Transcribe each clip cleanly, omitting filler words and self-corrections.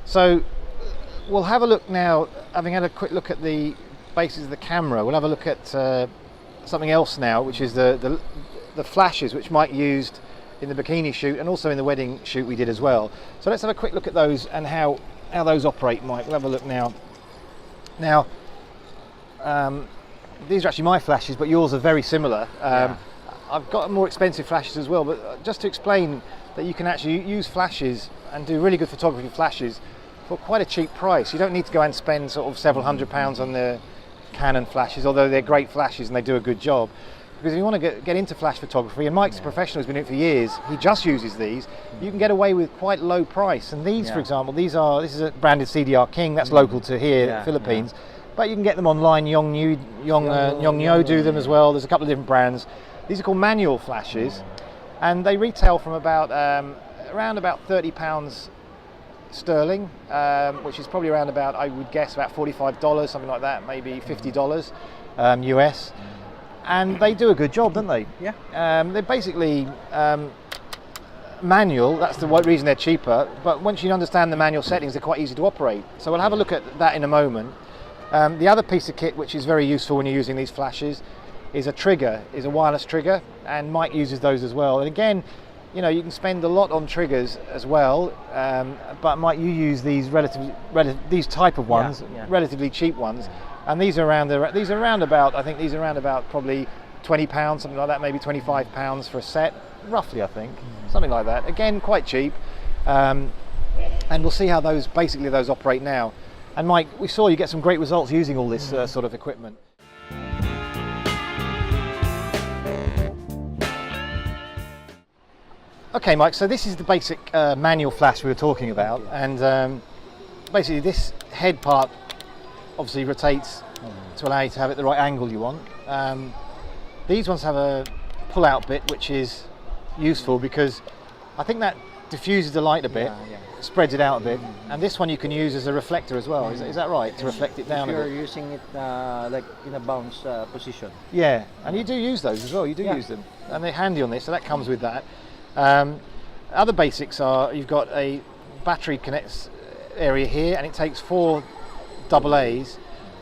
So we'll have a look now, having had a quick look at the basics of the camera, we'll have a look at something else now, which is the flashes which Mike used in the bikini shoot and also in the wedding shoot we did as well. So let's have a quick look at those and how those operate, Mike. We'll have a look now. Now, these are actually my flashes, but yours are very similar. I've got more expensive flashes as well, but just to explain that you can actually use flashes and do really good photography with flashes for quite a cheap price. You don't need to go and spend sort of several £100s on the Canon flashes, although they're great flashes and they do a good job. Because if you want to get into flash photography, and Mike's a professional, has been doing it for years, he just uses these, you can get away with quite low price. And these, for example, this is a branded CDR King, that's local to here, Philippines. But you can get them online. Yongyo do them as well. There's a couple of different brands. These are called manual flashes, and they retail from about around about £30 sterling, which is probably around about, I would guess, about $45, something like that, maybe $50 US. And they do a good job, don't they? Yeah. They're basically manual. That's the reason they're cheaper. But once you understand the manual settings, they're quite easy to operate. So we'll have a look at that in a moment. The other piece of kit which is very useful when you're using these flashes is a trigger, is a wireless trigger, and Mike uses those as well. And again, you know, you can spend a lot on triggers as well, but Mike, you use these these type of ones, relatively cheap ones, and these are around about, I think these are around about probably £20, something like that, maybe £25 for a set, roughly, I think, something like that. Again, quite cheap, and we'll see how those operate now. And Mike, we saw you get some great results using all this sort of equipment. Okay, Mike, so this is the basic manual flash we were talking about, and basically this head part obviously rotates to allow you to have it the right angle you want. These ones have a pull-out bit, which is useful because I think that diffuses the light a bit, spreads it out a bit, and this one you can use as a reflector as well. Is that right? To reflect it down a bit. You're using it like in a bounce position. Yeah, and you do use those as well. You do use them, and they're handy on this, so that comes with that. Other basics are, you've got a battery connects area here, and it takes 4 AA's,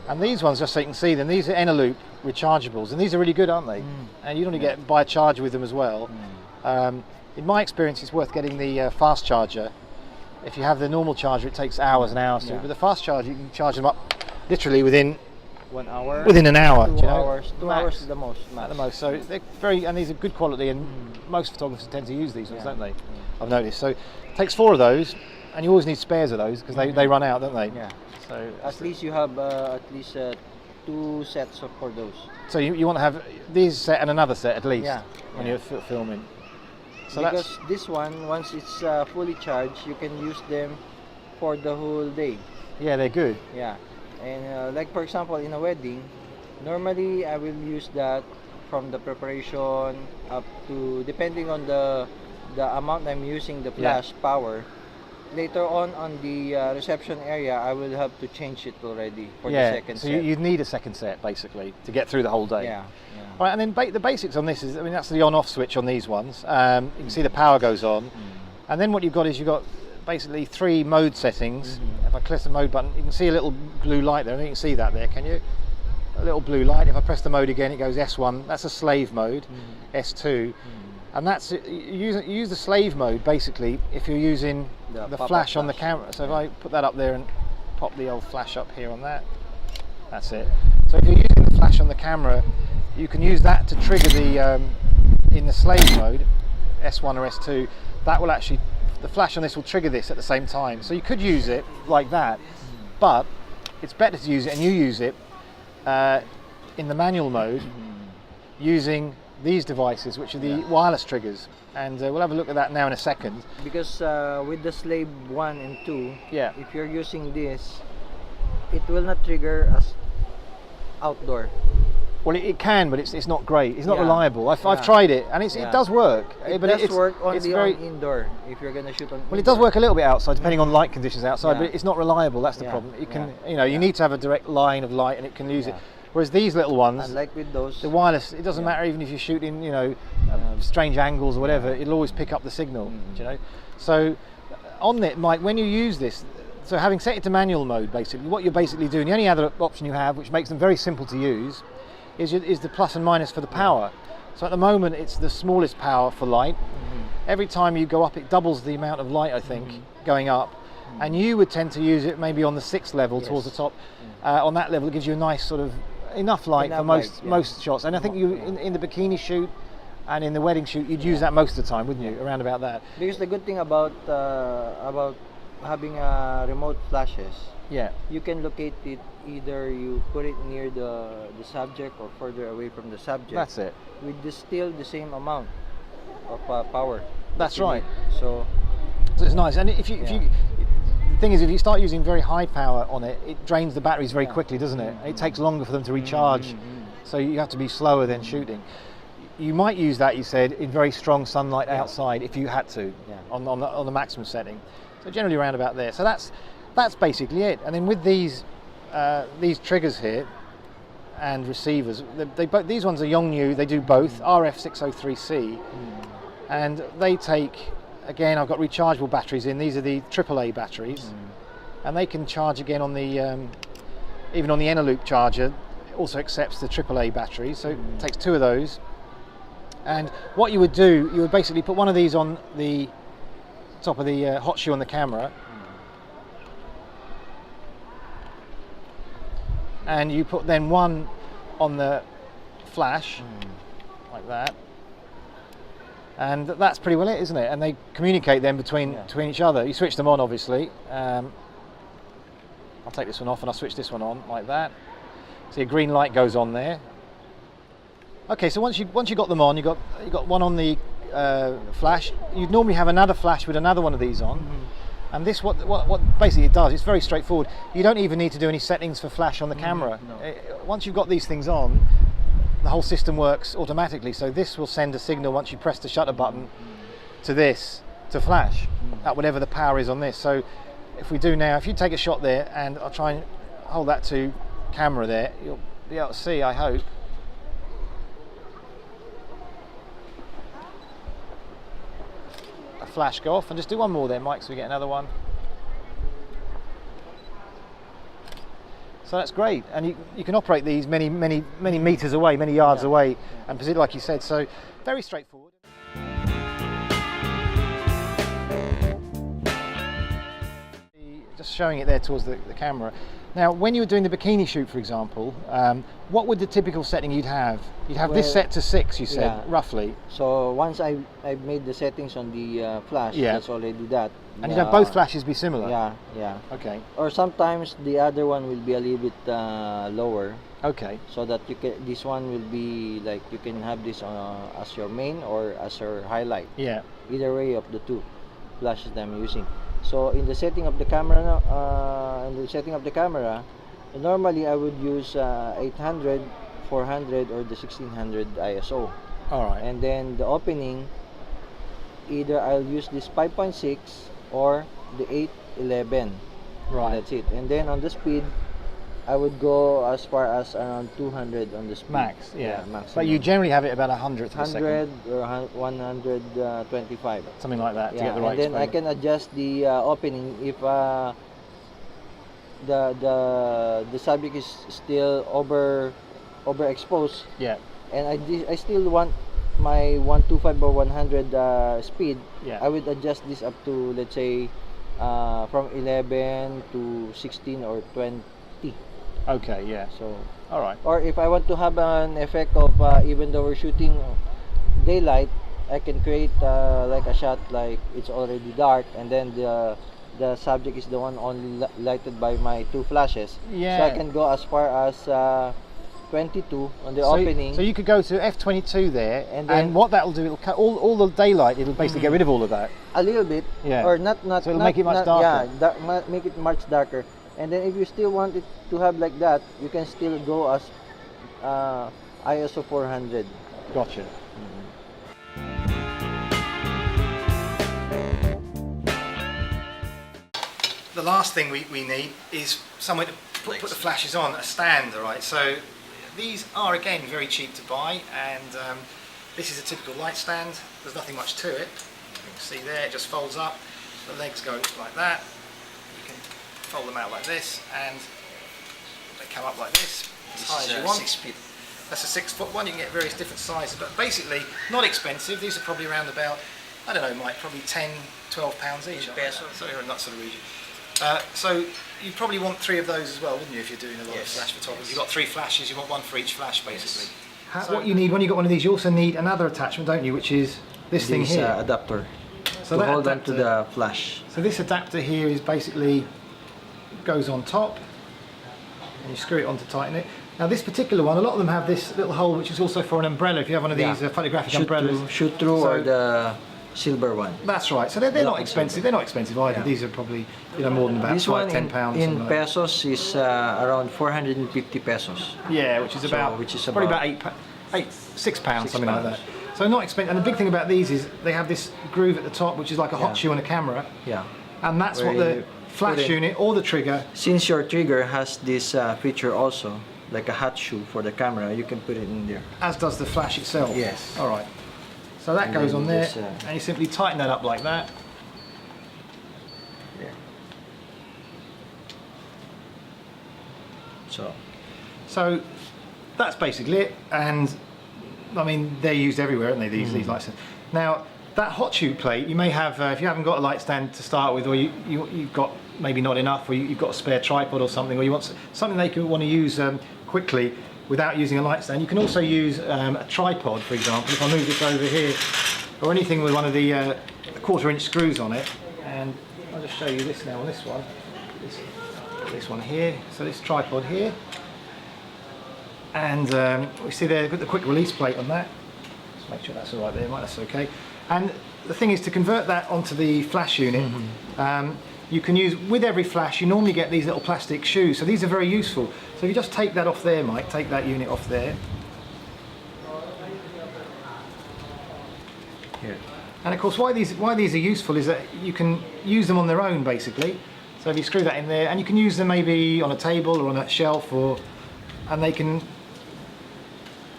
and these ones, just so you can see them, these are Eneloop rechargeables, and these are really good, aren't they? And you don't only buy a charger with them as well. In my experience, it's worth getting the fast charger. If you have the normal charger, it takes hours and hours to. But the fast charger, you can charge them up literally within 1 hour, within an hour. 2 hours, 2 hours is the most. At the most. So they're and these are good quality, and most photographers tend to use these ones, don't they? I've noticed. So it takes 4 of those, and you always need spares of those because they run out, don't they? Yeah. So at least you have at least 2 sets for those. So you want to have these set and another set at least when you're filming. So because this one, once it's fully charged, you can use them for the whole day. Yeah, they're good. Yeah, and like for example, in a wedding, normally I will use that from the preparation up to, depending on the amount I'm using the flash power. Later on the reception area, I will have to change it already for the second set. So you'd need a second set basically to get through the whole day. Yeah. All right, and then the basics on this is, I mean, that's the on-off switch on these ones. You can see the power goes on, and then what you've got is you've got basically 3 mode settings. If I click the mode button, you can see a little blue light there. I don't know if you can see that there, can you? A little blue light. If I press the mode again, it goes S1. That's a slave mode. S2. And that's it. You use the slave mode basically if you're using the flash on the camera. So if I put that up there and pop the old flash up here on that, that's it. So if you're using the flash on the camera, you can use that to trigger the in the slave mode, S1 or S2. That will actually, the flash on this will trigger this at the same time. So you could use it like that, but it's better to use it, and you use it in the manual mode using these devices, which are the wireless triggers, and we'll have a look at that now in a second. Because with the slave 1 and 2, if you're using this, it will not trigger as outdoor. Well, it can, but it's not great. It's not reliable. I've tried it, and it does work. It does work only on indoor if you're going to shoot on. Well, it does work a little bit outside, depending on light conditions outside, but it's not reliable. That's the problem. It can, you need to have a direct line of light, and it can use it. Whereas these little ones, like with those, the wireless, it doesn't matter even if you're shooting, strange angles or whatever. It'll always pick up the signal. So on it, Mike, when you use this, so having set it to manual mode, basically, what you're basically doing, the only other option you have, which makes them very simple to use, is the plus and minus for the power. So at the moment, it's the smallest power for light. Every time you go up, it doubles the amount of light, I think, going up. And you would tend to use it maybe on the 6th level, towards the top. On that level, it gives you a nice sort of enough light for most shots. And I think you in the bikini shoot and in the wedding shoot, you'd use that most of the time, wouldn't you? Around about that. Because the good thing about having remote flashes, you can locate it, either you put it near the subject or further away from the subject. That's it. With still the same amount of power. That's right. So it's nice. And if you the thing is, if you start using very high power on it, it drains the batteries very quickly, doesn't it? It takes longer for them to recharge, so you have to be slower than shooting. You might use that, you said, in very strong sunlight outside if you had to, on the maximum setting. So generally around about there. So that's basically it. And then with these triggers here and receivers, these ones are Yongnuo. They do both RF603C, and they take. Again, I've got rechargeable batteries in. These are the AAA batteries, and they can charge again on the even on the Eneloop charger. It also accepts the AAA batteries, so it takes 2 of those. And what you would do, you would basically put one of these on the top of the hot shoe on the camera, and you put then one on the flash, like that. And that's pretty well it, isn't it? And they communicate then between each other. You switch them on, obviously. I'll take this one off and I'll switch this one on, like that. See, a green light goes on there. Okay, so once you got them on, you got one on the flash. You'd normally have another flash with another one of these on. And this, what basically it does, it's very straightforward. You don't even need to do any settings for flash on the camera. Once you've got these things on, the whole system works automatically. So this will send a signal once you press the shutter button to this to flash at whatever the power is on this. So if we do now, if you take a shot there, and I'll try and hold that to camera there, you'll be able to see, I hope. A flash go off, and just do one more there, Mike, so we get another one. So that's great, and you can operate these many meters away, many yards away, and position like you said. So very straightforward. Just showing it there towards the camera. Now, when you were doing the bikini shoot, for example, what would the typical setting you'd have? You'd have this set to 6, you said, roughly. So once I've made the settings on the flash, that's already that. And you'd have both flashes be similar? Yeah. Okay. Or sometimes the other one will be a little bit lower. Okay. So that this one will be like, you can have this as your main or as your highlight. Yeah. Either way of the 2 flashes that I'm using. So in the setting of the camera, normally I would use 800, 400, or the 1600 ISO. All right. And then the opening, either I'll use this 5.6 or the 811. Right. That's it. And then on the speed, I would go as far as around 200 on the speed. Max, max. But you generally have it about 100th per second. 100 or 125. Something like that to get the right and then exposure. I can adjust the opening if the subject is still overexposed. Yeah. And I still want my 125 or 100 speed. Yeah. I would adjust this up to, let's say, from 11 to 16 or 20. Okay, yeah. So, all right. Or if I want to have an effect of even though we're shooting daylight, I can create like a shot like it's already dark, and then the subject is the one only lighted by my 2 flashes. Yeah. So I can go as far as 22 on the opening. So you could go to f22 there, and what that will do, it'll cut all the daylight. It'll basically get rid of all of that. A little bit. Yeah. Or not. So it'll make it much darker. Yeah, make it much darker. And then if you still want it to have like that, you can still go as ISO 400. Gotcha. The last thing we need is somewhere to put the flashes on, a stand, all right? So these are, again, very cheap to buy, and this is a typical light stand. There's nothing much to it. You can see there, it just folds up. the legs go like that. You can fold them out like this, and they come up like this, as high as you want. 6 feet. That's a 6 foot one. You can get various different sizes, but basically not expensive. These are probably around about, I don't know, Mike, probably 10, 12 pounds each. Pesos. So you're in that sort of region. So you probably want 3 of those as well, wouldn't you, if you're doing a lot of flash photography? You've got 3 flashes, you want 1 for each flash, basically. Yes. What you need when you've got one of these, you also need another attachment, don't you, which is this thing here. Adapter. So to that hold on adapter, to the flash. So this adapter here is basically goes on top, and you screw it on to tighten it. Now this particular one, a lot of them have this little hole which is also for an umbrella, if you have one of these photographic umbrellas. Shoot through, So- or the silver one. That's right. So they're not expensive. They're not expensive either. Yeah. These are probably more than about This one £10. in something like that. pesos is around 450 pesos. Yeah, which is about probably about £6, something like that. So not expensive. And the big thing about these is they have this groove at the top, which is like a hot shoe on a camera. Yeah. And that's Where what the you flash put it- unit or the trigger. Since your trigger has this feature also, like a hot shoe for the camera, you can put it in there. As does the flash itself. Yes. All right. So that And goes then on there, this, and you simply tighten that up like that. There. So that's basically it, and I mean they're used everywhere, aren't they? These light stands. Now that hot shoe plate, you may have if you haven't got a light stand to start with, or you've got maybe not enough, or you've got a spare tripod or something, or you want something they can want to use quickly without using a light stand. You can also use a tripod, for example. If I move this over here, or anything with one of the 1/4 inch screws on it, and I'll just show you this now on this one. This one here. So this tripod here. And we see there, got the quick release plate on that. Let's make sure that's all right there, Mike, that's okay. And the thing is, to convert that onto the flash unit, you can use, with every flash, you normally get these little plastic shoes, so these are very useful. So if you just take that off there, Mike, take that unit off there. Here. And of course, why these are useful is that you can use them on their own, basically. So if you screw that in there, and you can use them maybe on a table or on a shelf, and they can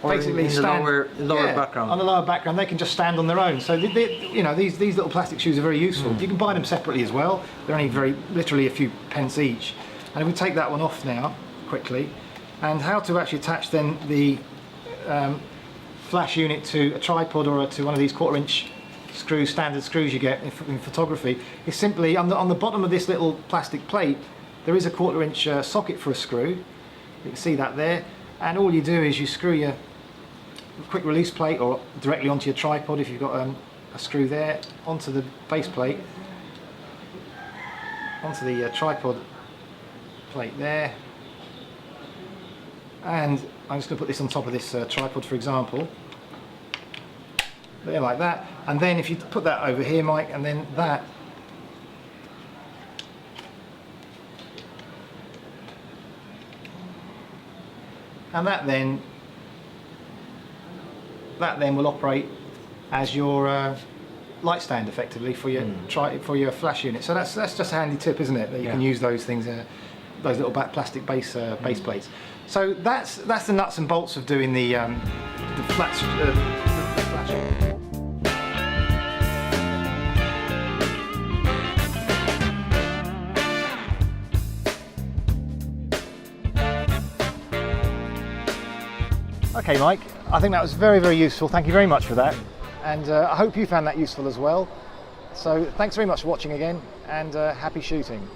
basically in the stand lower background. On the lower background, they can just stand on their own. So you know, these little plastic shoes are very useful. You can buy them separately as well. They're only literally a few pence each. And if we take that one off now quickly, and how to actually attach then the flash unit to a tripod or to one of these 1/4 inch screws, standard screws you get in photography, is simply on the bottom of this little plastic plate there is a 1/4 inch socket for a screw. You can see that there, and all you do is you screw your quick release plate or directly onto your tripod if you've got a screw there, onto the base plate, onto the tripod plate there, and I'm just going to put this on top of this tripod, for example, there, like that. And then if you put that over here, Mike, and then that, and that then will operate as your light stand, effectively, for your for your flash unit. So that's just a handy tip, isn't it? That you can use those things, those little plastic base plates. So that's the nuts and bolts of doing the flash. Okay, Mike, I think that was very, very useful. Thank you very much for that. And I hope you found that useful as well. So thanks very much for watching again, and happy shooting.